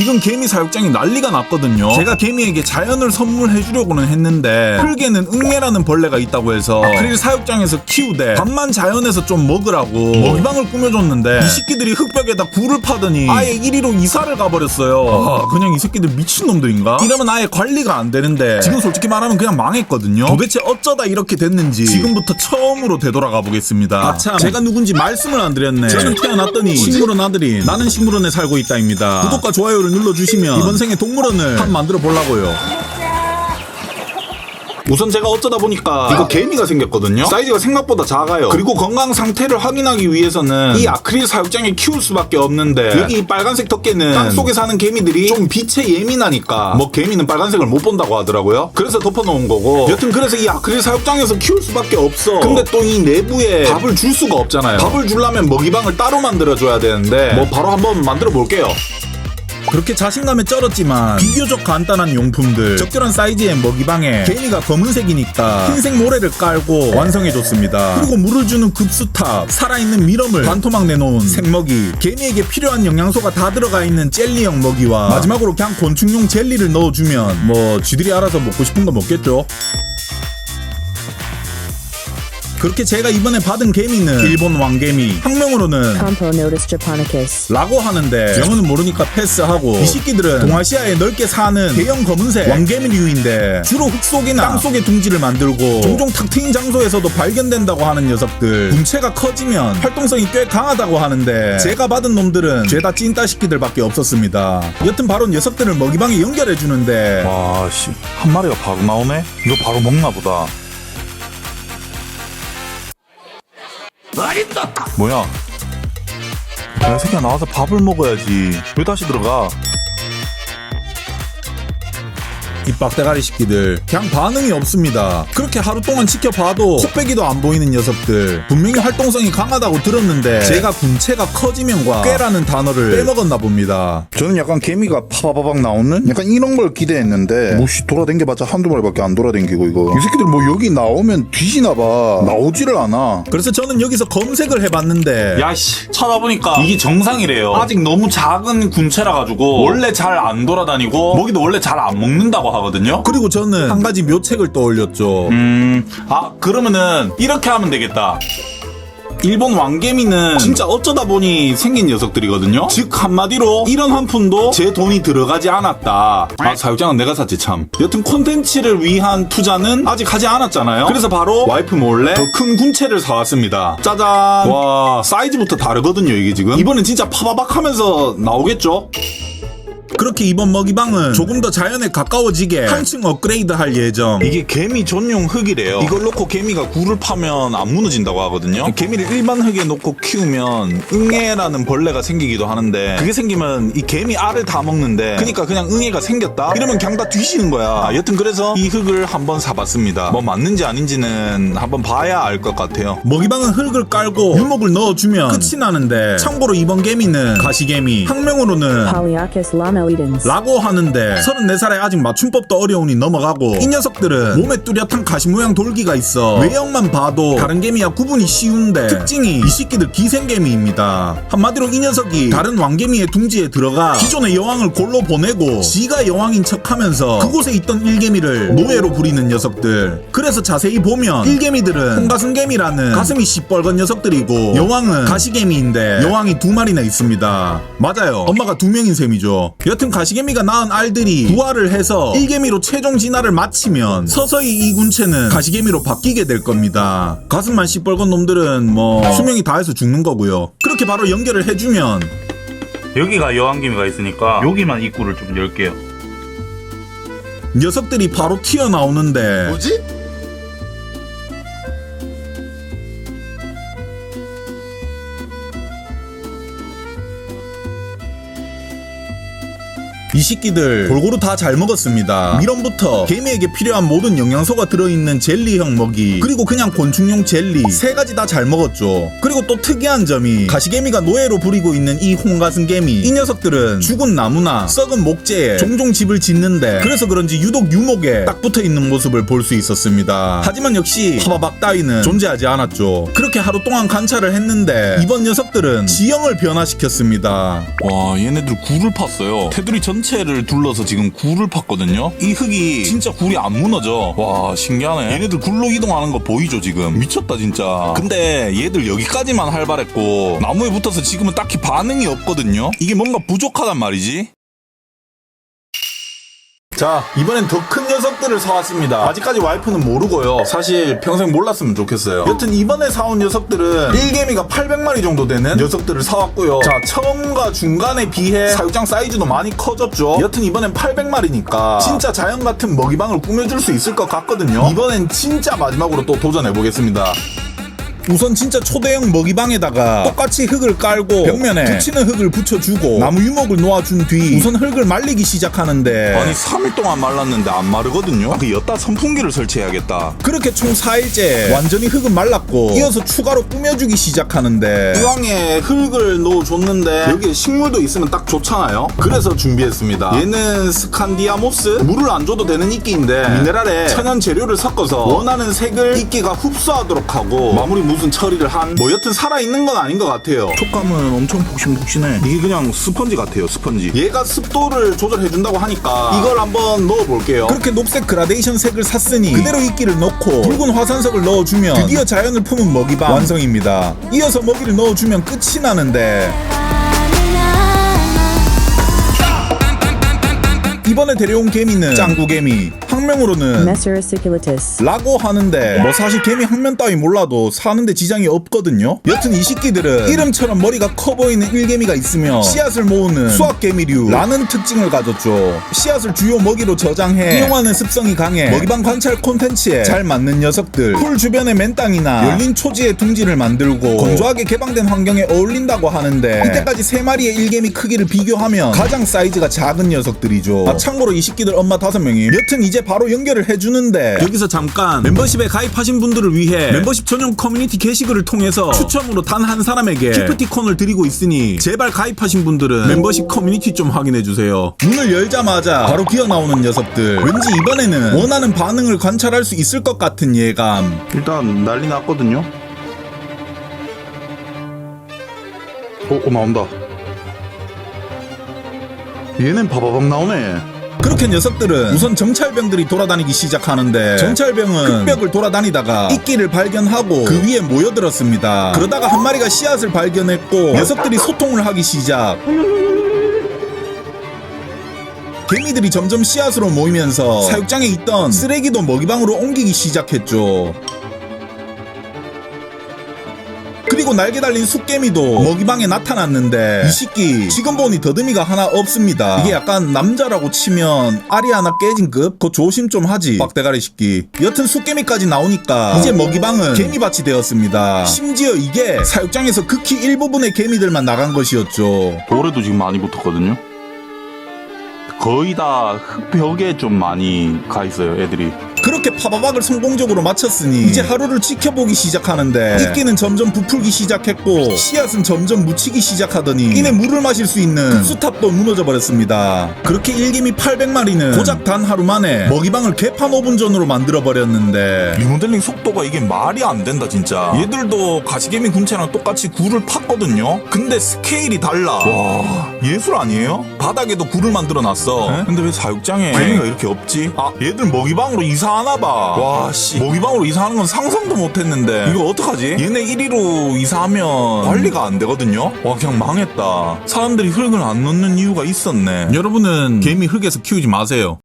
지금 개미 사육장이 난리가 났거든요. 제가 개미에게 자연을 선물해 주려고는 했는데 흙에는 응애라는 벌레가 있다고 해서 아크릴 사육장에서 키우되 밥만 자연에서 좀 먹으라고 먹이방을 꾸며줬는데 이 새끼들이 흙벽에다 굴을 파더니 아예 이리로 이사를 가버렸어요. 그냥 이 새끼들 미친놈들인가? 이러면 아예 관리가 안 되는데 지금 솔직히 말하면 그냥 망했거든요. 도대체 어쩌다 이렇게 됐는지 지금부터 처음으로 되돌아가 보겠습니다. 아참, 제가 누군지 말씀을 안 드렸네. 저는 태어났더니 식물원 아들인 나는 식물원에 살고 있다입니다. 구독과 좋아요를 눌러주시면 이번 생에 동물원을 한 만들어 보려고요. 우선 제가 어쩌다 보니까 이거 개미가 생겼거든요. 사이즈가 생각보다 작아요. 그리고 건강 상태를 확인하기 위해서는 이 아크릴 사육장에 키울 수밖에 없는데 여기 이 빨간색 덮개는 땅속에 사는 개미들이 좀 빛에 예민하니까 뭐 개미는 빨간색을 못 본다고 하더라고요. 그래서 덮어놓은 거고, 여튼 그래서 이 아크릴 사육장에서 키울 수밖에 없어. 근데 또 이 내부에 밥을 줄 수가 없잖아요. 밥을 주려면 먹이방을 따로 만들어줘야 되는데 뭐 바로 한번 만들어 볼게요. 그렇게 자신감에 쩔었지만 비교적 간단한 용품들, 적절한 사이즈의 먹이방에 개미가 검은색이니까 흰색 모래를 깔고 완성해줬습니다. 그리고 물을 주는 급수탑, 살아있는 밀웜을 반토막 내놓은 생먹이, 개미에게 필요한 영양소가 다 들어가 있는 젤리형 먹이와 마지막으로 그냥 곤충용 젤리를 넣어주면 뭐 쥐들이 알아서 먹고 싶은 거 먹겠죠. 그렇게 제가 이번에 받은 개미는 일본 왕개미, 학명으로는 Camponotus japonicus. 라고 하는데 영어는 모르니까 패스하고, 이 새끼들은 동아시아에 넓게 사는 대형 검은색 왕개미류인데 주로 흙 속이나 땅 속에 둥지를 만들고 종종 탁 트인 장소에서도 발견된다고 하는 녀석들. 군체가 커지면 활동성이 꽤 강하다고 하는데 제가 받은 놈들은 죄다 찐따 새끼들밖에 없었습니다. 여튼 바로 녀석들을 먹이방에 연결해주는데 와, 씨, 한 마리가 바로 나오네? 이거 바로 먹나 보다. 뭐야? 야, 새끼야, 나와서 밥을 먹어야지. 왜 다시 들어가? 이 빡대가리 새끼들 그냥 반응이 없습니다. 그렇게 하루 동안 지켜봐도 코빼기도 안 보이는 녀석들. 분명히 활동성이 강하다고 들었는데 제가 군체가 커지면과 꽤라는 단어를 빼먹었나 봅니다. 저는 약간 개미가 파바바박 나오는? 약간 이런 걸 기대했는데 뭐씨 돌아댕겨봤자 한두 마리밖에 안 돌아댕기고 이거. 이 새끼들 뭐 여기 나오면 뒤지나봐. 나오지를 않아. 그래서 저는 여기서 검색을 해봤는데 야씨, 찾아보니까 이게 정상이래요. 아직 너무 작은 군체라 가지고 원래 잘 안 돌아다니고 먹이도 원래 잘 안 먹는다고 하거든요. 그리고 저는 한 가지 묘책을 떠올렸죠. 그러면은 이렇게 하면 되겠다. 일본 왕개미는 진짜 어쩌다 보니 생긴 녀석들이거든요. 즉 한마디로 이런 한 푼도 제 돈이 들어가지 않았다. 사육장은 내가 샀지 참. 여튼 콘텐츠를 위한 투자는 아직 하지 않았잖아요. 그래서 바로 와이프 몰래 더 큰 군체를 사왔습니다. 짜잔. 와, 사이즈부터 다르거든요 이게 지금. 이번엔 진짜 파바박 하면서 나오겠죠? 그렇게 이번 먹이방은 조금 더 자연에 가까워지게 한층 업그레이드 할 예정. 이게 개미 전용 흙이래요. 이걸 놓고 개미가 굴을 파면 안 무너진다고 하거든요. 개미를 일반 흙에 놓고 키우면 응애라는 벌레가 생기기도 하는데 그게 생기면 이 개미 알을 다 먹는데, 그러니까 그냥 응애가 생겼다? 이러면 그냥 다 뒤지는 거야. 여튼 그래서 이 흙을 한번 사봤습니다. 뭐 맞는지 아닌지는 한번 봐야 알 것 같아요. 먹이방은 흙을 깔고 유목을 넣어주면 끝이 나는데, 참고로 이번 개미는 가시개미, 학명으로는 Polyarchus lamelidens. 라고 하는데 34살에 아직 맞춤법도 어려우니 넘어가고, 이 녀석들은 몸에 뚜렷한 가시 모양 돌기가 있어 외형만 봐도 다른 개미와 구분이 쉬운데 특징이 이 새끼들 기생개미입니다. 한마디로 이 녀석이 다른 왕개미의 둥지에 들어가 기존의 여왕을 골로 보내고 지가 여왕인 척하면서 그곳에 있던 일개미를 노예로 부리는 녀석들. 그래서 자세히 보면 일개미들은 홍가슴개미라는 가슴이 시뻘건 녀석들이고, 여왕은 가시개미인데 여왕이 2마리나 있습니다. 맞아요, 엄마가 2명인 셈이죠. 여튼 가시개미가 낳은 알들이 부화를 해서 일개미로 최종 진화를 마치면 서서히 이 군체는 가시개미로 바뀌게 될 겁니다. 가슴만 시뻘건 놈들은 뭐 수명이 다해서 죽는 거고요. 그렇게 바로 연결을 해주면 여기가 여왕개미가 있으니까 여기만 입구를 좀 열게요. 녀석들이 바로 튀어나오는데 뭐지? 이 새끼들 골고루 다 잘 먹었습니다. 미럼부터 개미에게 필요한 모든 영양소가 들어있는 젤리형 먹이, 그리고 그냥 곤충용 젤리, 세 가지 다 잘 먹었죠. 그리고 또 특이한 점이 가시개미가 노예로 부리고 있는 이 홍가슴개미, 이 녀석들은 죽은 나무나 썩은 목재에 종종 집을 짓는데 그래서 그런지 유독 유목에 딱 붙어있는 모습을 볼 수 있었습니다. 하지만 역시 파바박 따위는 존재하지 않았죠. 그렇게 하루 동안 관찰을 했는데 이번 녀석들은 지형을 변화시켰습니다. 와, 얘네들 굴을 팠어요. 테두리 전체를 둘러서 지금 굴을 팠거든요. 이 흙이 진짜 굴이 안 무너져. 와, 신기하네. 얘네들 굴로 이동하는 거 보이죠 지금? 미쳤다 진짜. 근데 얘들 여기까지만 활발했고 나무에 붙어서 지금은 딱히 반응이 없거든요. 이게 뭔가 부족하단 말이지. 자, 이번엔 더 큰 녀석들을 사왔습니다. 아직까지 와이프는 모르고요. 사실 평생 몰랐으면 좋겠어요. 여튼 이번에 사온 녀석들은 1개미가 800마리 정도 되는 녀석들을 사왔고요. 자, 처음과 중간에 비해 사육장 사이즈도 많이 커졌죠. 여튼 이번엔 800마리니까 진짜 자연 같은 먹이방을 꾸며줄 수 있을 것 같거든요. 이번엔 진짜 마지막으로 또 도전해보겠습니다. 우선 진짜 초대형 먹이방에다가 똑같이 흙을 깔고 벽면에 붙이는 흙을 붙여주고 나무 유목을 놓아준 뒤 우선 흙을 말리기 시작하는데, 아니 3일 동안 말랐는데 안 마르거든요. 그 여따 선풍기를 설치해야겠다. 그렇게 총 4일째 완전히 흙은 말랐고 이어서 추가로 꾸며주기 시작하는데, 이왕에 흙을 넣어줬는데 여기에 식물도 있으면 딱 좋잖아요. 그래서 준비했습니다. 얘는 스칸디아모스, 물을 안 줘도 되는 이끼인데 미네랄에 천연 재료를 섞어서 원하는 색을 이끼가 흡수하도록 하고 마무리 무슨 처리를 한, 뭐 여튼 살아있는 건 아닌 것 같아요. 촉감은 엄청 푹신푹신해. 이게 그냥 스펀지 같아요, 스펀지. 얘가 습도를 조절해준다고 하니까 이걸 한번 넣어볼게요. 그렇게 녹색 그라데이션 색을 샀으니 그대로 이끼를 넣고 붉은 화산석을 넣어주면 드디어 자연을 품은 먹이방 완성입니다. 이어서 먹이를 넣어주면 끝이 나는데, 이번에 데려온 개미는 짱구개미, 학명으로는 Messer aciculatus. 라고 하는데 뭐 사실 개미 학면 따위 몰라도 사는데 지장이 없거든요. 여튼 이 새끼들은 이름처럼 머리가 커 보이는 일개미가 있으며 씨앗을 모으는 수학개미류라는 특징을 가졌죠. 씨앗을 주요 먹이로 저장해 이용하는 습성이 강해 먹이방 관찰 콘텐츠에 잘 맞는 녀석들. 풀 주변의 맨땅이나 열린 초지에 둥지를 만들고 건조하게 개방된 환경에 어울린다고 하는데, 이때까지 3마리의 일개미 크기를 비교하면 가장 사이즈가 작은 녀석들이죠. 참고로 이 새끼들 엄마 5명이. 여튼 이제 바로 연결을 해주는데, 여기서 잠깐 멤버십에 가입하신 분들을 위해 멤버십 전용 커뮤니티 게시글을 통해서 추첨으로 단 한 사람에게 기프티콘을 드리고 있으니 제발 가입하신 분들은 멤버십 커뮤니티 좀 확인해주세요. 문을 열자마자 바로 기어나오는 녀석들. 왠지 이번에는 원하는 반응을 관찰할 수 있을 것 같은 예감. 일단 난리 났거든요. 나온다. 얘는 바바박 나오네. 그렇게 녀석들은 우선 정찰병들이 돌아다니기 시작하는데, 정찰병은 흙벽을 돌아다니다가 이끼를 발견하고 그 위에 모여들었습니다. 그러다가 한 마리가 씨앗을 발견했고 녀석들이 소통을 하기 시작. 개미들이 점점 씨앗으로 모이면서 사육장에 있던 쓰레기도 먹이방으로 옮기기 시작했죠. 그리고 날개 달린 숫개미도 먹이방에 나타났는데, 이 새끼 지금 보니 더듬이가 하나 없습니다. 이게 약간 남자라고 치면 알이 하나 깨진 급? 그거 조심 좀 하지, 빡대가리 새끼. 여튼 숫개미까지 나오니까 이제 먹이방은 개미밭이 되었습니다. 심지어 이게 사육장에서 극히 일부분의 개미들만 나간 것이었죠. 돌에도 지금 많이 붙었거든요. 거의 다 흙벽에 좀 많이 가 있어요, 애들이. 그렇게 파바박을 성공적으로 마쳤으니 이제 하루를 지켜보기 시작하는데, 이끼는 점점 부풀기 시작했고 씨앗은 점점 묻히기 시작하더니 이내 물을 마실 수 있는 급수탑도 무너져 버렸습니다. 그렇게 일개미 800마리는 고작 단 하루 만에 먹이방을 개판 5분 전으로 만들어 버렸는데, 리모델링 속도가 이게 말이 안 된다 진짜. 얘들도 가시개미 군체랑 똑같이 굴을 팠거든요. 근데 스케일이 달라. 와, 예술 아니에요? 바닥에도 굴을 만들어 놨어. 근데 왜 사육장에 개미가 이렇게 없지? 아, 얘들 먹이방으로 이사하나봐. 와, 씨, 먹이방으로 이사하는 건 상상도 못했는데 이거 어떡하지? 얘네 1위로 이사하면 관리가 안 되거든요. 와, 그냥 망했다. 사람들이 흙을 안 넣는 이유가 있었네. 여러분은 개미 흙에서 키우지 마세요.